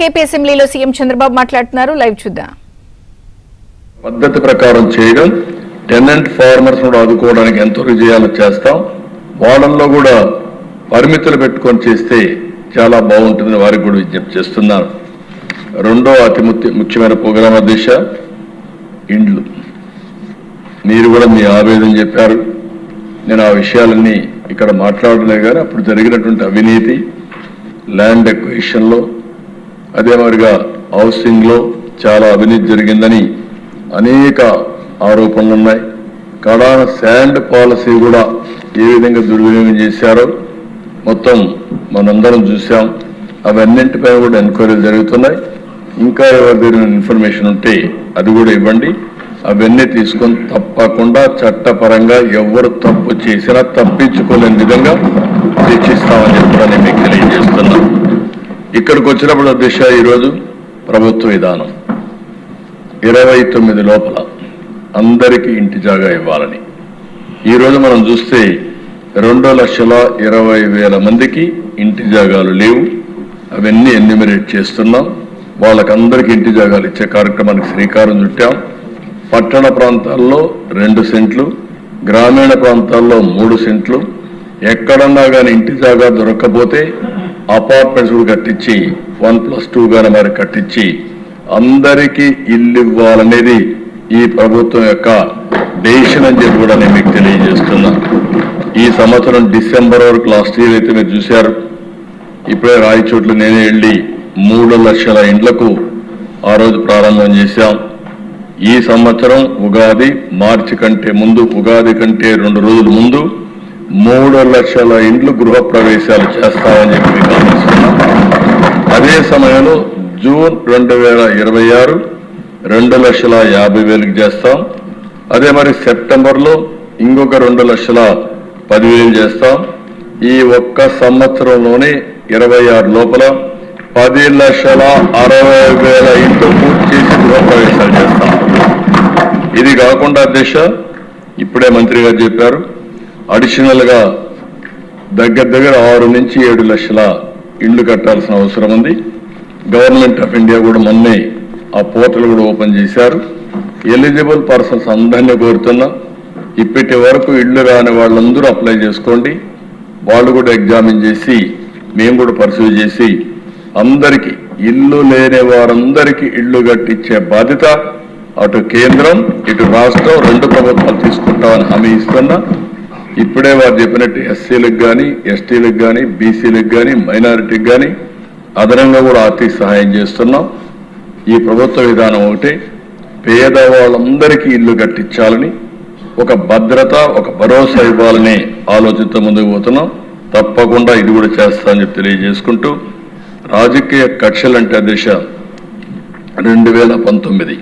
AP అసెంబ్లీలో CM Chandrababu మాట్లాడుతున్నారు. Live చూద్దాం. పద్ధతి ప్రకారం చేయడం, టెనెంట్ ఫార్మర్స్ కూడా ఆదుకోవడానికి ఎంతో విజయాలు చేస్తాం. వాళ్ళల్లో కూడా పరిమితులు పెట్టుకొని చేస్తే చాలా బాగుంటుందని వారికి కూడా విజ్ఞప్తి చేస్తున్నాను. రెండో అతి ముఖ్యమైన ప్రోగ్రాం దిశ ఇండ్లు. మీరు కూడా మీ ఆవేదన చెప్పారు. నేను ఆ విషయాలన్నీ ఇక్కడ మాట్లాడలే కానీ అప్పుడు జరిగినటువంటి అవినీతి, ల్యాండ్ ఎక్విజిషన్లో, అదే మరిగా హౌసింగ్లో చాలా అవినీతి జరిగిందని అనేక ఆరోపణలు ఉన్నాయి. కడాన శాండ్ పాలసీ కూడా ఏ విధంగా దుర్వినియోగం చేశారో మొత్తం మనందరం చూసాం. అవన్నింటిపై కూడా ఎంక్వైరీలు జరుగుతున్నాయి. ఇంకా ఎవరి దగ్గర ఇన్ఫర్మేషన్ ఉంటే అది కూడా ఇవ్వండి. అవన్నీ తీసుకొని తప్పకుండా చట్టపరంగా ఎవరు తప్పు చేసినా తప్పించుకోలేని విధంగా శిక్షిస్తామని చెప్పి నేను మీకు తెలియజేస్తున్నాను. ఇక్కడికి వచ్చినప్పుడు దిశ ఈరోజు ప్రభుత్వ విధానం 29 లోపల అందరికీ ఇంటి జాగా ఇవ్వాలని. ఈరోజు మనం చూస్తే 2,20,000 మందికి ఇంటి జాగాలు లేవు. అవన్నీ ఎన్యూమరేట్ చేస్తున్నాం. వాళ్ళకందరికీ ఇంటి జాగాలు ఇచ్చే కార్యక్రమానికి శ్రీకారం చుట్టాం. పట్టణ ప్రాంతాల్లో 2 సెంట్లు, గ్రామీణ ప్రాంతాల్లో 3 సెంట్లు. ఎక్కడన్నా కానీ ఇంటి జాగా దొరక్కపోతే అపార్ట్మెంట్స్ కూడా కట్టించి 1+2 గానే మరి కట్టించి అందరికీ ఇల్లు ఇవ్వాలనేది ఈ ప్రభుత్వం యొక్క డెసిషన్ అని చెప్పి కూడా నేను మీకు తెలియజేస్తున్నా. ఈ సంవత్సరం డిసెంబర్ వరకు లాస్ట్ ఇయర్ అయితే మీరు చూశారు. ఇప్పుడే రాయచోట్ల నేనే వెళ్ళి 3 లక్షల ఇండ్లకు ఆ రోజు ప్రారంభం చేశాం. ఈ సంవత్సరం ఉగాది మార్చి కంటే ముందు, ఉగాది కంటే 2 రోజుల ముందు 3 లక్షల ఇండ్లు గృహ ప్రవేశాలు చేస్తామని చెప్పి మీకు ఆశిస్తున్నాం. అదే సమయంలో జూన్ 2026 2,50,000 చేస్తాం. అదే మరి సెప్టెంబర్లో ఇంకొక 2,10,000 చేస్తాం. ఈ ఒక్క సంవత్సరంలోనే 26 లోపల 10,60,000 ఇండ్లు పూర్తి చేసి గృహ ప్రవేశాలు చేస్తాం. ఇది కాకుండా దిశ ఇప్పుడే మంత్రి గారు చెప్పారు, అడిషనల్ గా దగ్గర 6 నుంచి 7 లక్షల ఇండ్లు కట్టాల్సిన అవసరం ఉంది. గవర్నమెంట్ ఆఫ్ ఇండియా కూడా మొన్నే ఆ పోర్టల్ కూడా ఓపెన్ చేశారు. ఎలిజిబుల్ పర్సన్స్ అందరినీ కోరుతున్నా, ఇప్పటి వరకు ఇళ్లు రాని వాళ్ళందరూ అప్లై చేసుకోండి. వాళ్ళు కూడా ఎగ్జామిన్ చేసి మేము కూడా పరిశీలి చేసి అందరికీ ఇల్లు లేని వారందరికీ ఇళ్లు కట్టించే బాధ్యత అటు కేంద్రం ఇటు రాష్ట్రం 2 ప్రభుత్వాలు తీసుకుంటామని హామీ ఇస్తున్నా. ఇప్పుడే వారు చెప్పినట్టు ఎస్సీలకు కానీ, ఎస్టీలకు కానీ, బీసీలకు కానీ, మైనారిటీకి కానీ అదనంగా కూడా ఆర్థిక సహాయం చేస్తున్నాం. ఈ ప్రభుత్వ విధానం ఒకటి, పేదవాళ్ళందరికీ ఇల్లు కట్టించాలని, ఒక భద్రత, ఒక భరోసా ఇవ్వాలని ఆలోచనతో ముందుకు పోతున్నాం. తప్పకుండా ఇది కూడా చేస్తామని చెప్పి తెలియజేసుకుంటూ, రాజకీయ కక్షలంటే దిశ 2019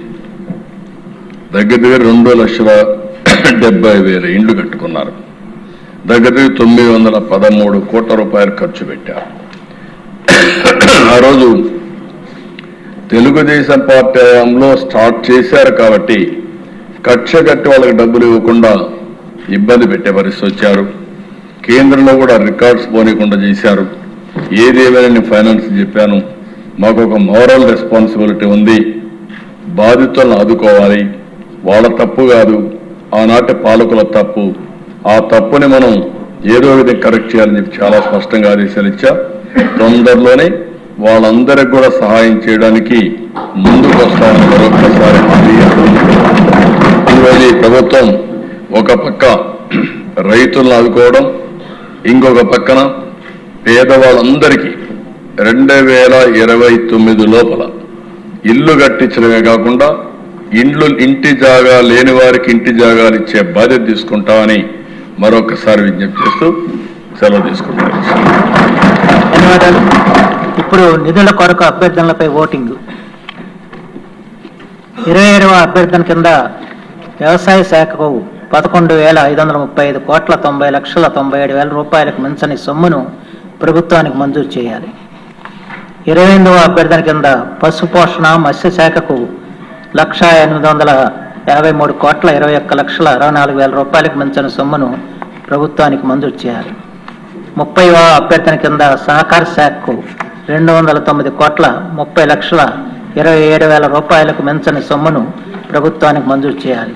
దగ్గర 2,70,000 ఇండ్లు కట్టుకున్నారు. దగ్గర 913 కోట్ల రూపాయలు ఖర్చు పెట్టారు. ఆ రోజు తెలుగుదేశం పార్టీ హయాంలో స్టార్ట్ చేశారు కాబట్టి కక్ష కట్టి వాళ్ళకి డబ్బులు ఇవ్వకుండా ఇబ్బంది పెట్టే పరిస్థితి వచ్చారు. కేంద్రంలో కూడా రికార్డ్స్ పోనీయకుండా చేశారు. ఏదేమైనా నేను ఫైనాన్స్ చెప్పాను, మాకు ఒక మోరల్ రెస్పాన్సిబిలిటీ ఉంది. బాధితులను ఆదుకోవాలి. వాళ్ళ తప్పు కాదు, ఆనాటి పాలకుల తప్పు. ఆ తప్పుని మనం ఏదో విధంగా కరెక్ట్ చేయాలని చెప్పి చాలా స్పష్టంగా ఆదేశాలు ఇచ్చా. తొందరలోనే వాళ్ళందరికీ కూడా సహాయం చేయడానికి ముందుకు వస్తామని మరొకసారి ఈరోజు ఈ ప్రభుత్వం ఒక పక్క రైతులను ఆదుకోవడం, ఇంకొక పక్కన పేదవాళ్ళందరికీ 2029 లోపల ఇల్లు కట్టించడమే కాకుండా ఇంటి జాగా లేని వారికి ఇంటి జాగాలు ఇచ్చే బాధ్యత తీసుకుంటామని మరొకసారి విజ్ఞప్తి చేస్తూ సెలవు తీసుకుంటారు. ధన్యవాదాలు. ఇప్పుడు నిధుల కొరకు అభ్యర్థనలపై ఓటింగ్. 27వ అభ్యర్థన కింద వ్యవసాయ శాఖకు 11,535 కోట్ల 90,97,000 రూపాయలకు మించని సొమ్మును ప్రభుత్వానికి మంజూరు చేయాలి. 28వ అభ్యర్థన కింద పశు పోషణ మత్స్య శాఖకు 1,853 కోట్ల 21,64,000 రూపాయలకు మించిన సొమ్మును ప్రభుత్వానికి మంజూరు చేయాలి. 30వ అభ్యర్థన కింద సహకార శాఖకు 209,30,27,27,000 రూపాయలకు మించని సొమ్మును ప్రభుత్వానికి మంజూరు చేయాలి.